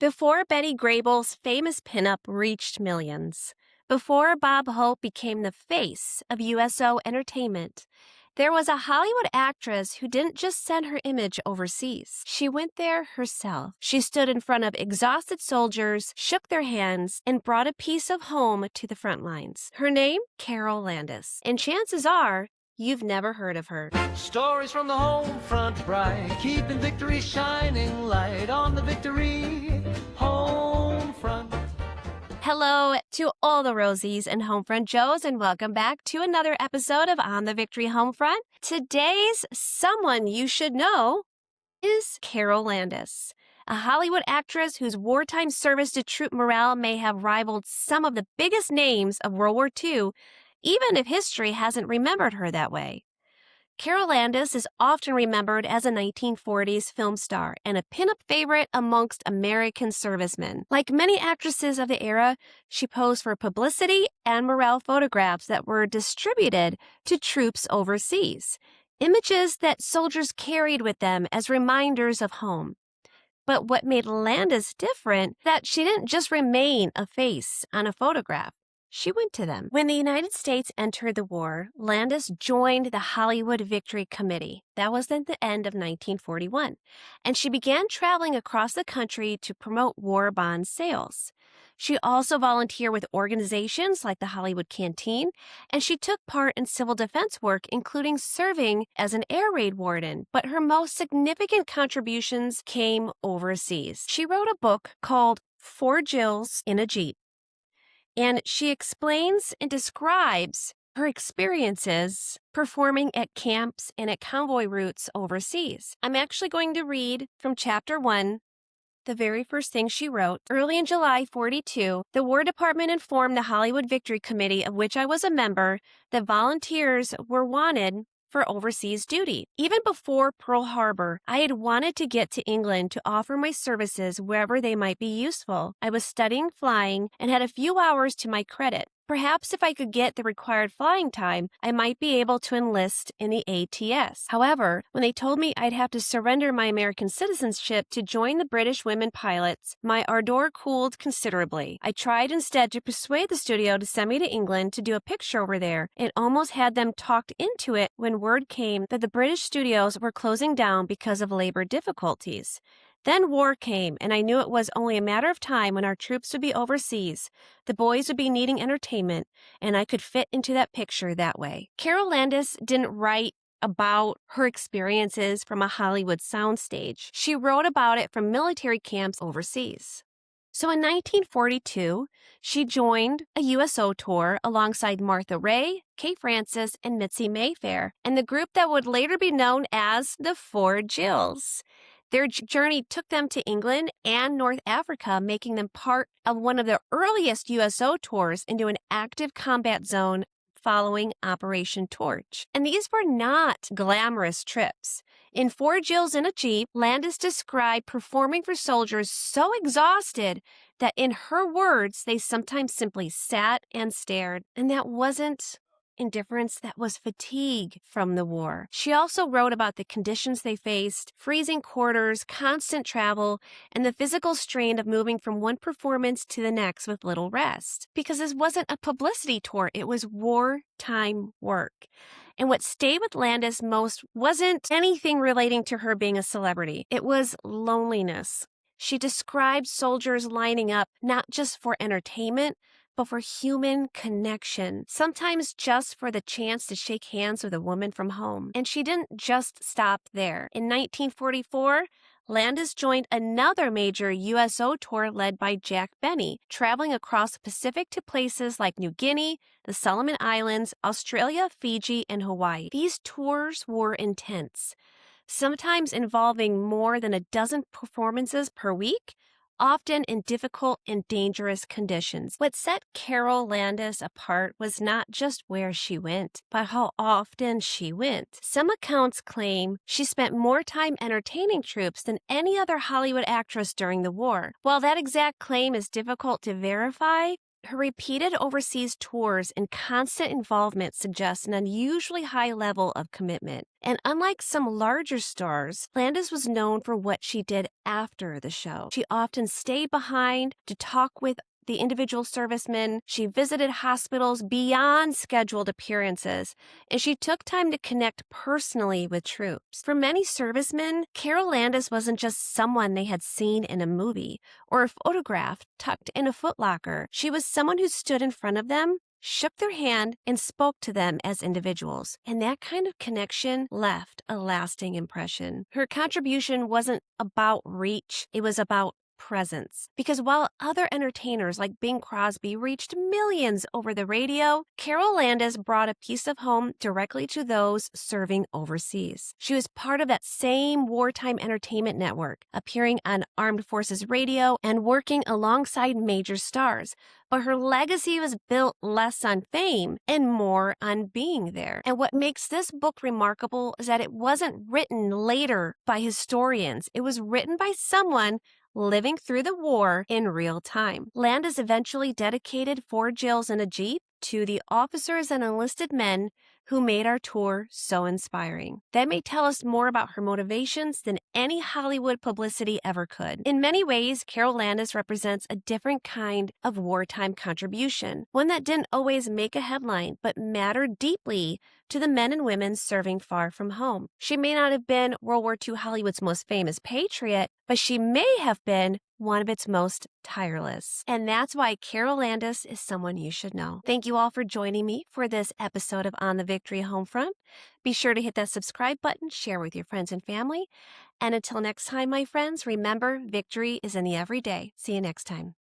Before Betty Grable's famous pinup reached millions, before Bob Hope became the face of USO entertainment, there was a Hollywood actress who didn't just send her image overseas. She went there herself. She stood in front of exhausted soldiers, shook their hands, and brought a piece of home to the front lines. Her name? Carole Landis. And chances are, you've never heard of her. Stories from the home front bright, keeping victory shining light on the Victory Homefront. Hello to all the Rosies and Homefront Joes, and welcome back to another episode of On the Victory Homefront. Today's Someone You Should Know is Carole Landis, a Hollywood actress whose wartime service to troop morale may have rivaled some of the biggest names of World War II, even if history hasn't remembered her that way. Carole Landis is often remembered as a 1940s film star and a pinup favorite amongst American servicemen. Like many actresses of the era, she posed for publicity and morale photographs that were distributed to troops overseas, images that soldiers carried with them as reminders of home. But what made Landis different, that she didn't just remain a face on a photograph. She went to them. When the United States entered the war, Landis joined the Hollywood Victory Committee. That was at the end of 1941. And she began traveling across the country to promote war bond sales. She also volunteered with organizations like the Hollywood Canteen, and she took part in civil defense work, including serving as an air raid warden. But her most significant contributions came overseas. She wrote a book called 4 Jills in a Jeep. And she explains and describes her experiences performing at camps and at convoy routes overseas. I'm actually going to read from Chapter 1, the very first thing she wrote. Early in July 42, the War Department informed the Hollywood Victory Committee, of which I was a member, that volunteers were wanted for overseas duty. Even before Pearl Harbor, I had wanted to get to England to offer my services wherever they might be useful. I was studying flying and had a few hours to my credit. Perhaps if I could get the required flying time, I might be able to enlist in the ATS. However, when they told me I'd have to surrender my American citizenship to join the British women pilots, my ardor cooled considerably. I tried instead to persuade the studio to send me to England to do a picture over there, and almost had them talked into it when word came that the British studios were closing down because of labor difficulties. Then war came, and I knew it was only a matter of time when our troops would be overseas. The boys would be needing entertainment, and I could fit into that picture that way. Carole Landis didn't write about her experiences from a Hollywood soundstage. She wrote about it from military camps overseas. So in 1942, she joined a USO tour alongside Martha Raye, Kay Francis, and Mitzi Mayfair, and the group that would later be known as the 4 Jills. Their journey took them to England and North Africa, making them part of one of the earliest USO tours into an active combat zone following Operation Torch. And these were not glamorous trips. In 4 Jills in a Jeep, Landis described performing for soldiers so exhausted that, in her words, they sometimes simply sat and stared. And that wasn't indifference, that was fatigue from the war. She also wrote about the conditions they faced, freezing quarters, constant travel, and the physical strain of moving from one performance to the next with little rest. Because this wasn't a publicity tour, it was wartime work. And what stayed with Landis most wasn't anything relating to her being a celebrity. It was loneliness. She described soldiers lining up not just for entertainment, but for human connection, sometimes just for the chance to shake hands with a woman from home. And she didn't just stop there. In 1944, Landis joined another major USO tour led by Jack Benny, traveling across the Pacific to places like New Guinea, the Solomon Islands, Australia, Fiji, and Hawaii. These tours were intense, sometimes involving more than a dozen performances per week, often in difficult and dangerous conditions. What set Carole Landis apart was not just where she went, but how often she went. Some accounts claim she spent more time entertaining troops than any other Hollywood actress during the war. While that exact claim is difficult to verify, Her repeated overseas tours and constant involvement suggest an unusually high level of commitment. And unlike some larger stars, Landis was known for what she did after the show. She often stayed behind to talk with the individual servicemen. She visited hospitals beyond scheduled appearances, and she took time to connect personally with troops. For many servicemen, Carole Landis wasn't just someone they had seen in a movie or a photograph tucked in a footlocker. She was someone who stood in front of them, shook their hand, and spoke to them as individuals. And that kind of connection left a lasting impression. Her contribution wasn't about reach, it was about presence. Because while other entertainers like Bing Crosby reached millions over the radio, Carole Landis brought a piece of home directly to those serving overseas. She was part of that same wartime entertainment network, appearing on Armed Forces Radio and working alongside major stars. But her legacy was built less on fame and more on being there. And what makes this book remarkable is that it wasn't written later by historians. It was written by someone living through the war in real time. Landis eventually dedicated 4 Jills and a Jeep to the officers and enlisted men who made our tour so inspiring. That may tell us more about her motivations than any Hollywood publicity ever could. In many ways, Carole Landis represents a different kind of wartime contribution, one that didn't always make a headline, but mattered deeply to the men and women serving far from home. She may not have been World War II Hollywood's most famous patriot, but she may have been one of its most tireless. And that's why Carole Landis is someone you should know. Thank you all for joining me for this episode of On the Victory Homefront. Be sure to hit that subscribe button, share with your friends and family. And until next time, my friends, remember, victory is in the everyday. See you next time.